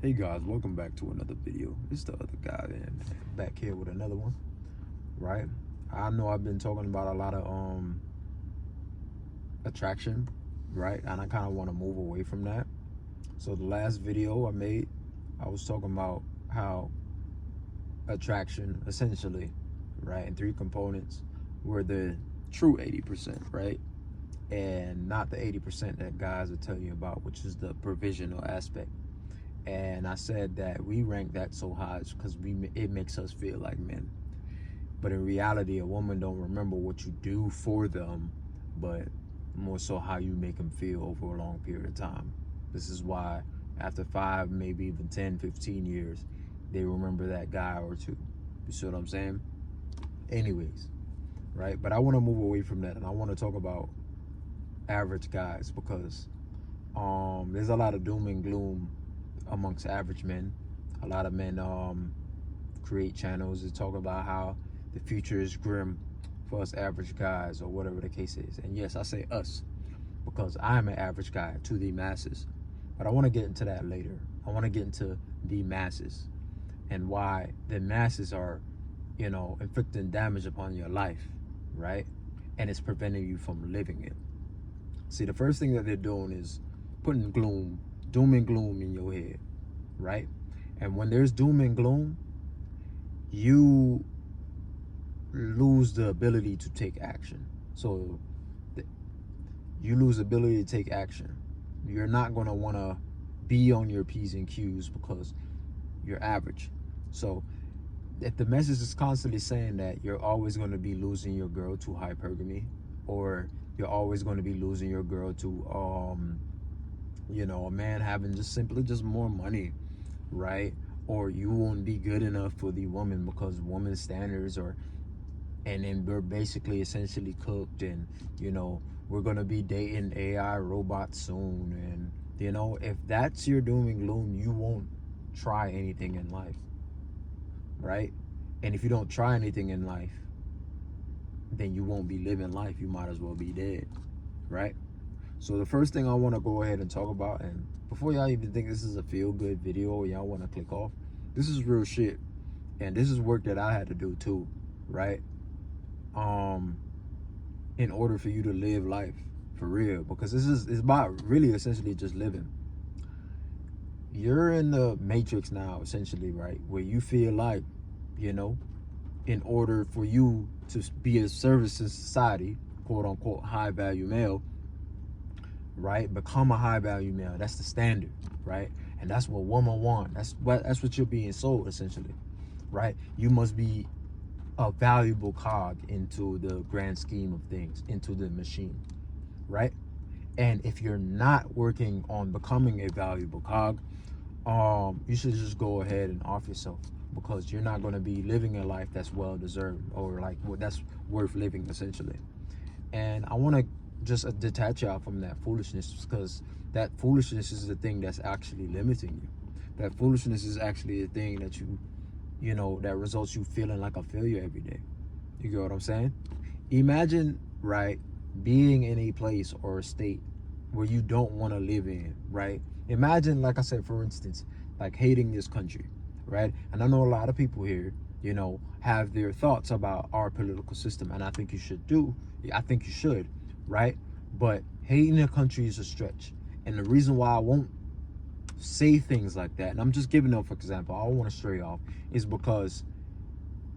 Hey guys, welcome back to another video. It's the other guy and back here with another one, right? I know I've been talking about a lot of attraction, right? And I kind of want to move away from that. So the last video I made, I was talking about how attraction essentially, right, and three components were the true 80%, right? And not the 80% that guys will tell you about, which is the provisional aspect. And I said that we rank that so high because it makes us feel like men. But in reality, a woman don't remember what you do for them, but more so how you make them feel over a long period of time. This is why after 5, maybe even 10, 15 years, they remember that guy or two. You see what I'm saying? Anyways, right? But I want to move away from that, and I want to talk about average guys because there's a lot of doom and gloom amongst average men. A lot of men create channels that talk about how the future is grim for us average guys or whatever the case is. And yes, I say us because I'm an average guy to the masses. But I want to get into that later. I want to get into the masses and why the masses are, inflicting damage upon your life, right? And it's preventing you from living it. See, the first thing that they're doing is putting doom and gloom in your head, right? And when there's doom and gloom, you lose the ability to take action. So you lose the ability to take action. You're not going to want to be on your P's and Q's because you're average. So if the message is constantly saying that you're always going to be losing your girl to hypergamy, or you're always going to be losing your girl to a man having just more money, right? Or you won't be good enough for the woman because women's standards are, and then we're basically essentially cooked, and we're gonna be dating AI robots soon, and if that's your doom and gloom, you won't try anything in life, right? And if you don't try anything in life, then you won't be living life. You might as well be dead, right? So the first thing I want to go ahead and talk about, and before y'all even think this is a feel-good video or y'all want to click off, this is real shit. And this is work that I had to do too, right? In order for you to live life for real, because it's about really essentially just living. You're in the matrix now, essentially, right? Where you feel like, in order for you to be a service to society, quote unquote, high value male, right? Become a high value male. That's the standard, right? And that's what women want. That's what you're being sold, essentially, right? You must be a valuable cog into the grand scheme of things, into the machine, right? And if you're not working on becoming a valuable cog, you should just go ahead and off yourself, because you're not going to be living a life that's well deserved, or like that's worth living, essentially. And I want to just detach y'all from that foolishness, because that foolishness is the thing that's actually limiting you. That foolishness is actually the thing that that results you feeling like a failure every day. You get what I'm saying? Imagine, right, being in a place or a state where you don't want to live in, right? Imagine, like I said, for instance, like hating this country, right? And I know a lot of people here, have their thoughts about our political system, and I think you should, right? But hating a country is a stretch. And the reason why I won't say things like that, and I'm just giving up for example, I don't want to stray off, is because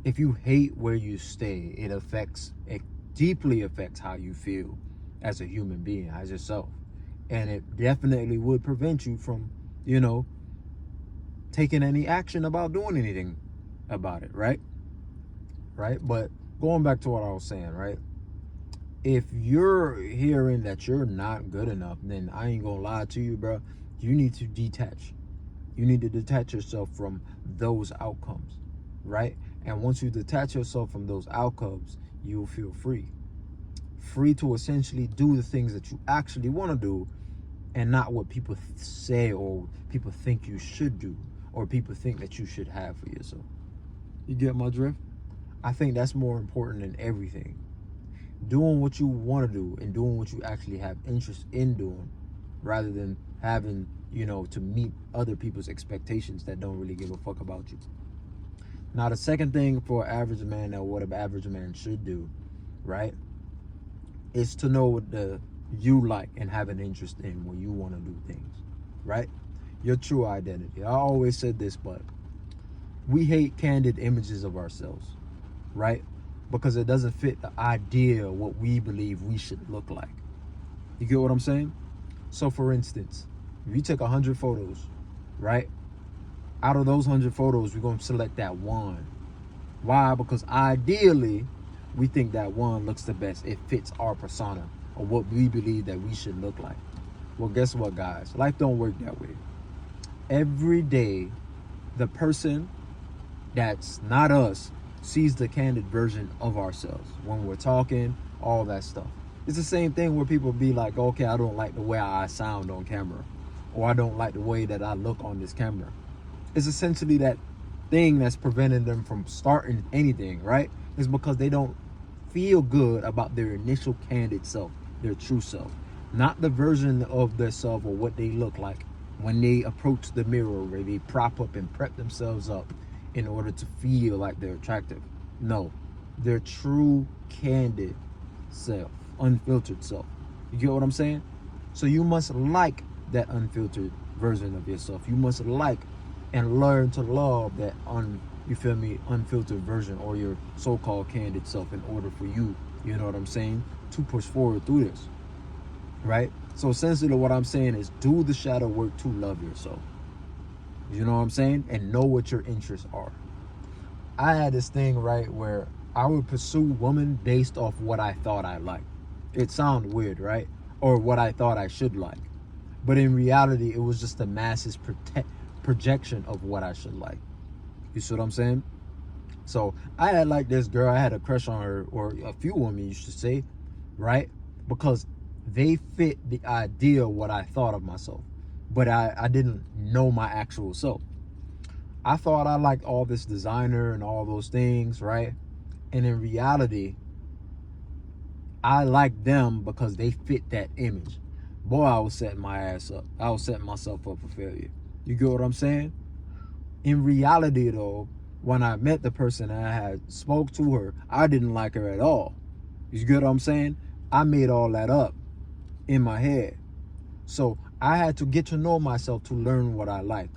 if you hate where you stay, it deeply affects how you feel as a human being, as yourself. And it definitely would prevent you from, taking any action about doing anything about it, right? But going back to what I was saying, right? If you're hearing that you're not good enough, then I ain't gonna lie to you, bro. You need to detach. You need to detach yourself from those outcomes, right? And once you detach yourself from those outcomes, you'll feel free. Free to essentially do the things that you actually want to do, and not what people say or people think you should do, or people think that you should have for yourself. You get my drift? I think that's more important than everything. Doing what you want to do and doing what you actually have interest in doing, rather than having you know, to meet other people's expectations that don't really give a fuck about you. Now, the second thing for an average man, or what an average man should do, right, is to know what you like and have an interest in when you want to do things, right? Your true identity. I always said this, but we hate candid images of ourselves, right? Because it doesn't fit the idea of what we believe we should look like. You get what I'm saying? So for instance, if you take 100 photos, right? Out of those 100 photos, we're going to select that one. Why? Because ideally, we think that one looks the best. It fits our persona or what we believe that we should look like. Well, guess what, guys? Life don't work that way. Every day, the person that's not us sees the candid version of ourselves when we're talking, all that stuff. It's the same thing where people be like, okay, I don't like the way I sound on camera, or I don't like the way that I look on this camera. It's essentially that thing that's preventing them from starting anything, right? It's because they don't feel good about their initial candid self, their true self, not the version of their self or what they look like when they approach the mirror, where they prop up and prep themselves up in order to feel like they're attractive. No, their true candid self, unfiltered self. You get what I'm saying? So you must like that unfiltered version of yourself. You must like and learn to love that unfiltered version, or your so-called candid self, in order for you, you know what I'm saying, to push forward through this, right? So essentially what I'm saying is do the shadow work to love yourself. You know what I'm saying? And know what your interests are. I had this thing, right, where I would pursue women based off what I thought I liked. It sounded weird, right? Or what I thought I should like. But in reality, it was just the masses projection of what I should like. You see what I'm saying? So I had like this girl, I had a crush on her, or a few women, you should say, right? Because they fit the idea of what I thought of myself. But I didn't know my actual self. I thought I liked all this designer and all those things, right? And in reality, I liked them because they fit that image. Boy, I was setting my ass up. I was setting myself up for failure. You get what I'm saying? In reality, though, when I met the person and I had spoke to her, I didn't like her at all. You get what I'm saying? I made all that up in my head. So I had to get to know myself to learn what I like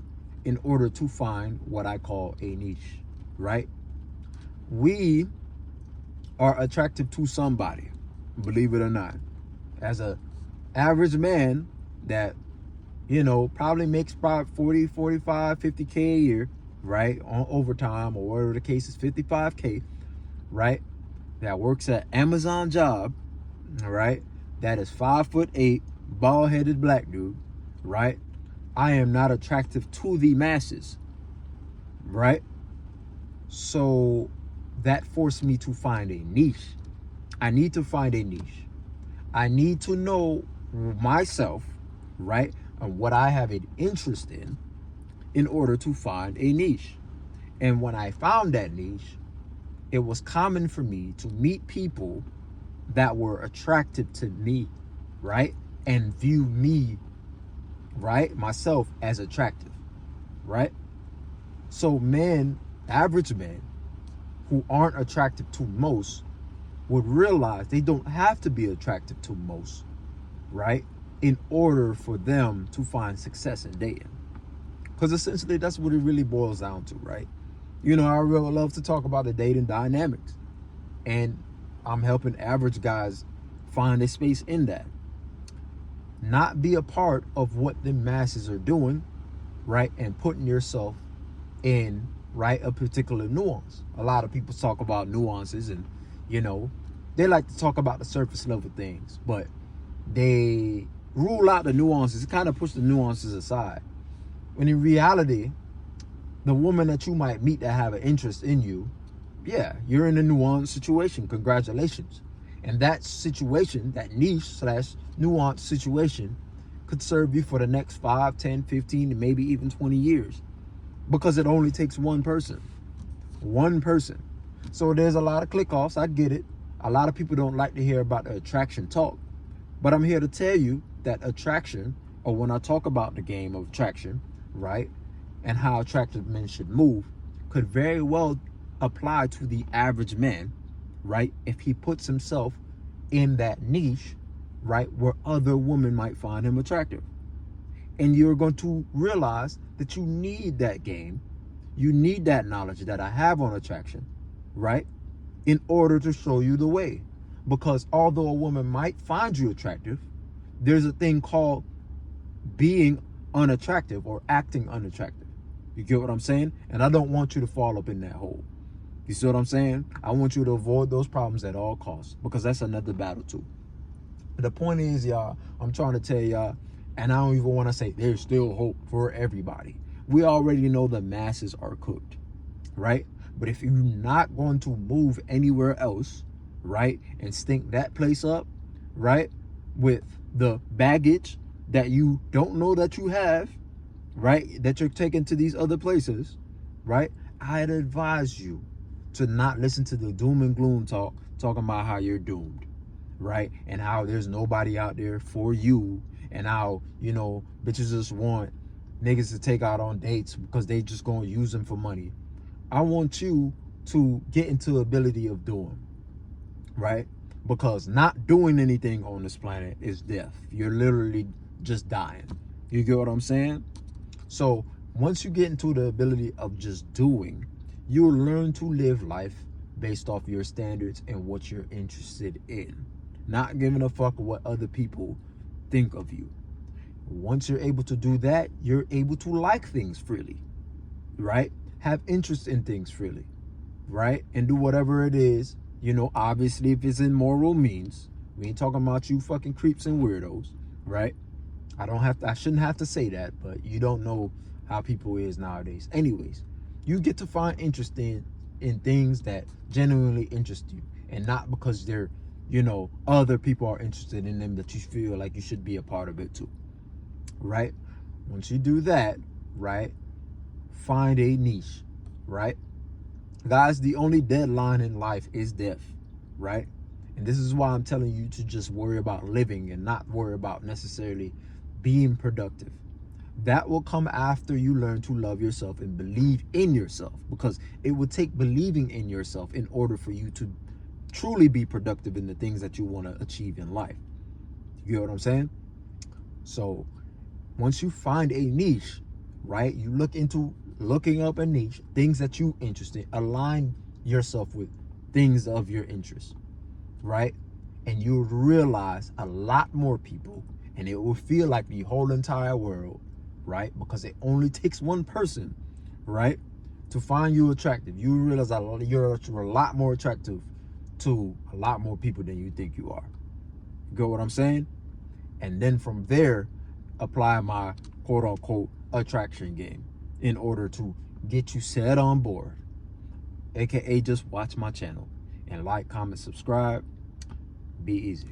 in order to find what I call a niche, right? We are attractive to somebody, believe it or not. As a average man that, you know, probably makes about 40, 45, 50K a year, right? On overtime or whatever the case is, 55K, right? That works at Amazon job, right? That is 5'8", bald-headed black dude, right? I am not attractive to the masses, right? So that forced me to find a niche. I need to find a niche. I need to know myself, right? And what I have an interest in order to find a niche. And when I found that niche, it was common for me to meet people that were attractive to me, right? And view me, right, myself, as attractive, right? So men, average men, who aren't attractive to most, would realize they don't have to be attractive to most, right, in order for them to find success in dating. Because essentially that's what it really boils down to, right? You know, I really love to talk about the dating dynamics, and I'm helping average guys find a space in that. Not be a part of what the masses are doing, right? And putting yourself in, right, a particular nuance. A lot of people talk about nuances, and, you know, they like to talk about the surface level things, but they rule out the nuances, kind of push the nuances aside. When in reality, the woman that you might meet that have an interest in you, yeah, you're in a nuanced situation. Congratulations. And that situation, that niche / nuanced situation, could serve you for the next 5, 10, 15, and maybe even 20 years. Because it only takes one person. One person. So there's a lot of click-offs. I get it. A lot of people don't like to hear about the attraction talk. But I'm here to tell you that attraction or when I talk about the game of attraction, right, and how attractive men should move, could very well apply to the average man, right, if he puts himself in that niche, right, where other women might find him attractive. And you're going to realize that you need that game, you need that knowledge that I have on attraction, right, in order to show you the way. Because although a woman might find you attractive, there's a thing called being unattractive or acting unattractive. You get what I'm saying? And I don't want you to fall up in that hole. You see what I'm saying? I want you to avoid those problems at all costs, because that's another battle too. The point is, y'all, I'm trying to tell y'all, and I don't even want to say there's still hope for everybody. We already know the masses are cooked, right? But if you're not going to move anywhere else, right, and stink that place up, right, with the baggage that you don't know that you have, right, that you're taking to these other places, right, I'd advise you to not listen to the doom and gloom talking about how you're doomed, right, and how there's nobody out there for you, and how, you know, bitches just want niggas to take out on dates because they just gonna use them for money. I want you to get into the ability of doing, right? Because not doing anything on this planet is death. You're literally just dying. You get what I'm saying? So once you get into the ability of just doing, you'll learn to live life based off your standards and what you're interested in. Not giving a fuck what other people think of you. Once you're able to do that, you're able to like things freely, right? Have interest in things freely, right? And do whatever it is, you know, obviously if it's in moral means. We ain't talking about you fucking creeps and weirdos, right? I shouldn't have to say that, but you don't know how people is nowadays. Anyways, you get to find interest in things that genuinely interest you, and not because they're, you know, other people are interested in them that you feel like you should be a part of it too, right? Once you do that, right, find a niche, right? Guys, the only deadline in life is death, right? And this is why I'm telling you to just worry about living and not worry about necessarily being productive. That will come after you learn to love yourself and believe in yourself, because it will take believing in yourself in order for you to truly be productive in the things that you want to achieve in life. You get what I'm saying? So once you find a niche, right, you look into looking up a niche, things that you interested, align yourself with things of your interest, right? And you'll realize a lot more people, and it will feel like the whole entire world, right? Because it only takes one person, right, to find you attractive. You realize that you're a lot more attractive to a lot more people than you think you are. You get what I'm saying? And then from there, apply my quote unquote attraction game in order to get you set on board, aka just watch my channel and like, comment, subscribe. Be easy.